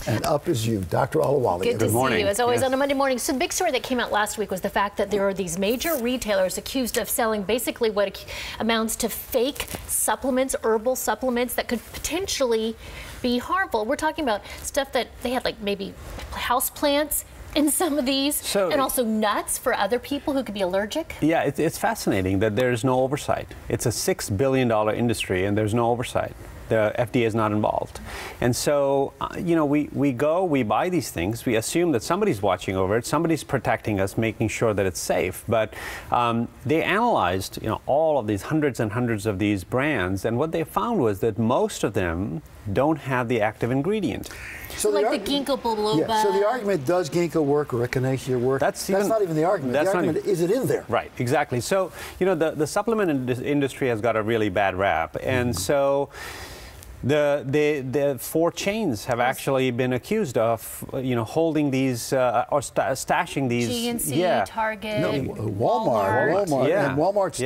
And up is you, Dr. Ahluwalia. Good to see you, as always, Yes. on a Monday morning. So the big story that came out last week was the fact that there are these major retailers accused of selling basically what amounts to fake supplements, herbal supplements that could potentially be harmful. We're talking about stuff that they had, like maybe house plants in some of these, and also nuts for other people who could be allergic. Yeah, it's fascinating that there's no oversight. It's a $6 billion industry, and there's no oversight. The FDA is not involved. And so, you know, we buy these things, we assume that somebody's watching over it, somebody's protecting us, making sure that it's safe. But they analyzed, you know, all of these hundreds and hundreds of these brands, and what they found was that most of them don't have the active ingredient. So like the ginkgo biloba. Yeah, so the argument, does ginkgo work or echinacea work? That's not even the argument. The argument, is it in there? Right, exactly. So, you know, the supplement industry has got a really bad rap. And so the four chains have actually been accused of, you know, holding these or stashing these. GNC, Target, no, Walmart. Yeah. And Walmart's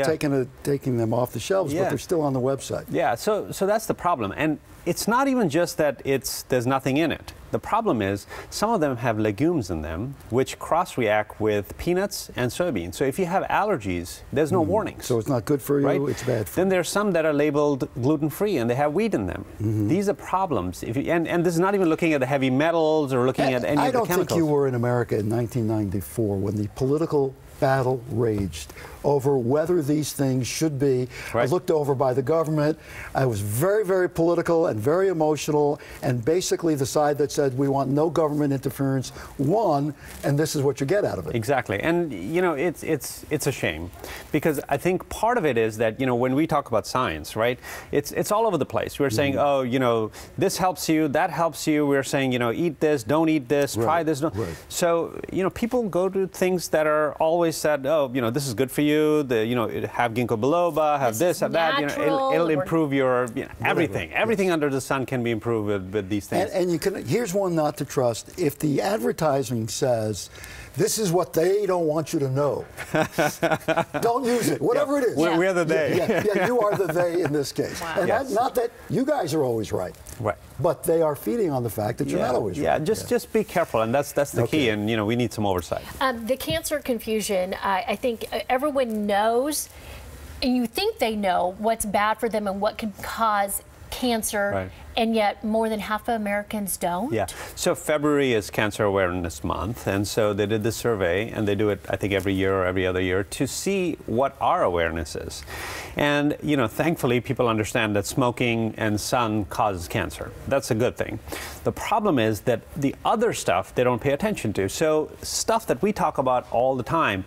taking them off the shelves, but they're still on the website. Yeah, so that's the problem. And it's not even just that there's nothing in it. The problem is some of them have legumes in them which cross-react with peanuts and soybeans. So if you have allergies, there's no warnings. So it's not good for you, right? It's bad for you. Then there's some that are labeled gluten-free and they have wheat in them. These are problems. And this is not even looking at the heavy metals or looking at any of the chemicals. I don't think you were in America in 1994 when the political battle raged over whether these things should be looked over by the government. I was very, very political and very emotional, and basically the side that said we want no government interference won, and this is what you get out of it. Exactly. And you know, it's a shame, because I think part of it is that, you know, when we talk about science, right, it's all over the place. We're saying, oh, you know, this helps you, that helps you. We're saying, you know, eat this, don't eat this, try this. So, you know, people go to things that are always said, oh, you know, this is good for you. You know, have ginkgo biloba, have this, have that. You know, it'll improve your everything. Everything under the sun can be improved with these things. And you can. Here's one not to trust. If the advertising says, "This is what they don't want you to know," don't use it. Whatever it is. We're the they. Yeah, you are the they in this case. Wow. And not that you guys are always right. Right. But they are feeding on the fact that you're not always right. Yeah, just be careful, and that's the key. And you know, we need some oversight. The cancer confusion. I think everyone knows, and you think they know what's bad for them and what can cause cancer, and yet more than half of Americans don't. Yeah. So February is Cancer Awareness Month, and so they did this survey, and they do it, I think, every year or every other year to see what our awareness is. And, you know, thankfully people understand that smoking and sun causes cancer. That's a good thing. The problem is that the other stuff they don't pay attention to. So stuff that we talk about all the time,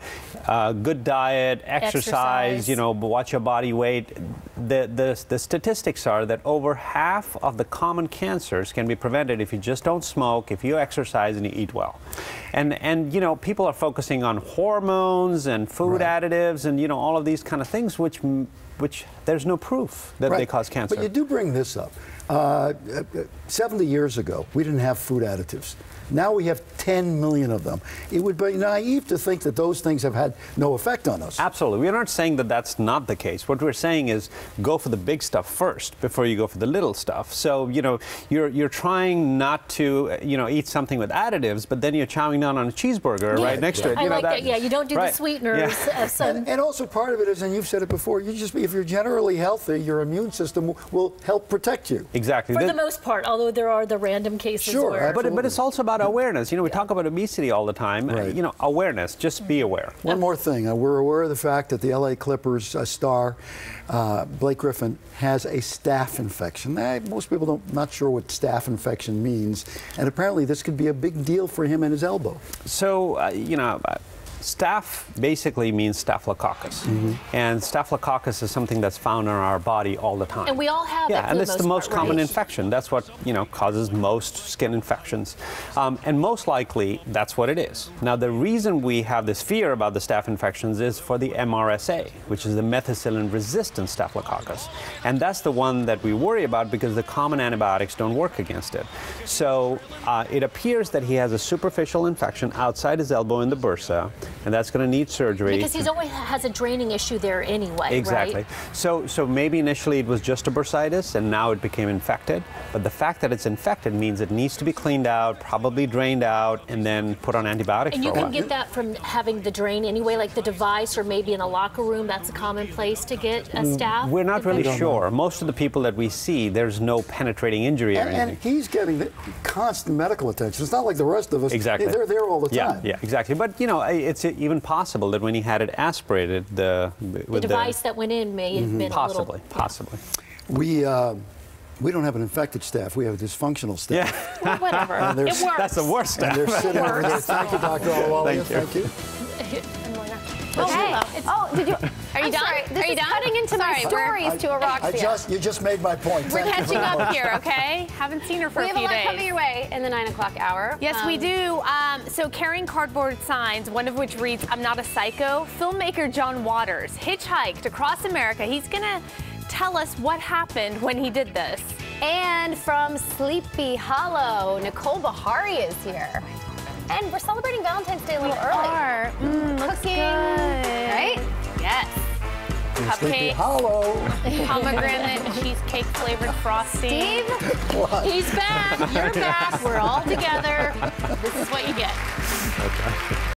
good diet, exercise, you know, watch your body weight. The statistics are that over half of the common cancers can be prevented if you just don't smoke, if you exercise, and you eat well. And you know, people are focusing on hormones and food additives and, you know, all of these kind of things, which there's no proof that they cause cancer. But you do bring this up. 70 years ago, we didn't have food additives. Now we have 10 million of them. It would be naive to think that those things have had no effect on us. Absolutely. We're not saying that that's not the case. What we're saying is go for the big stuff first before you go for the little stuff. So, you know, you're trying not to, you know, eat something with additives, but then you're chowing down on a cheeseburger right next to it. I like that. Yeah, you don't do the sweeteners. And also part of it is, and you've said it before, if you're generally healthy, your immune system will help protect you. Exactly. For the most part, although there are the random cases where... But it's also about awareness. You know, we talk about obesity all the time. You know, awareness. Just be aware. One more thing. We're aware of the fact that the LA Clippers star, Blake Griffin, has a staph infection. Most people not sure what staph infection means, and apparently this could be a big deal for him and his elbow. So, you know, staph basically means staphylococcus, and staphylococcus is something that's found in our body all the time. And we all have it. Yeah, and it's the most common infection. That's what, you know, causes most skin infections, and most likely that's what it is. Now, the reason we have this fear about the staph infections is for the MRSA, which is the methicillin-resistant staphylococcus, and that's the one that we worry about because the common antibiotics don't work against it. So it appears that he has a superficial infection outside his elbow in the bursa. and that's going to need surgery. Because he's always has a draining issue there anyway, exactly. Right? So maybe initially it was just a bursitis, and now it became infected. But the fact that it's infected means it needs to be cleaned out, probably drained out, and then put on antibiotics And for you a can while. get that from having the drain anyway, like the device, or maybe in a locker room. That's a common place to get a staph. We're not really sure. Most of the people that we see, there's no penetrating injury or anything. And he's getting the constant medical attention. It's not like the rest of us. Exactly. They're there all the time. Yeah, exactly. But, you know, it's even possible that when he had it aspirated, the device that went in may have been possibly, a little... possibly. We don't have an infected staff. We have a dysfunctional staff. Yeah. Well, whatever. It works. That's the worst And stuff. they're sitting over there. Thank you, Dr. Ahluwalia. Thank you. Thank you. Did you? Are you done? This Are you is done? cutting into my stories to a Roxy. You just made my point. We're Thank you catching very up much. here, okay? Haven't seen her for We a have a few lot days. coming your way in the 9 o'clock hour. Yes, we do. So carrying cardboard signs, one of which reads, "I'm not a psycho." Filmmaker John Waters hitchhiked across America. He's going to tell us what happened when he did this. And from Sleepy Hollow, Nicole Bahari is here. And we're celebrating Valentine's Day a little early. Looks Cooking, good. right? Yes. Sleepy Cupcakes, Hollow. pomegranate, cheesecake flavored frosting. Steve, He's back. You're back. We're all together. This is what you get.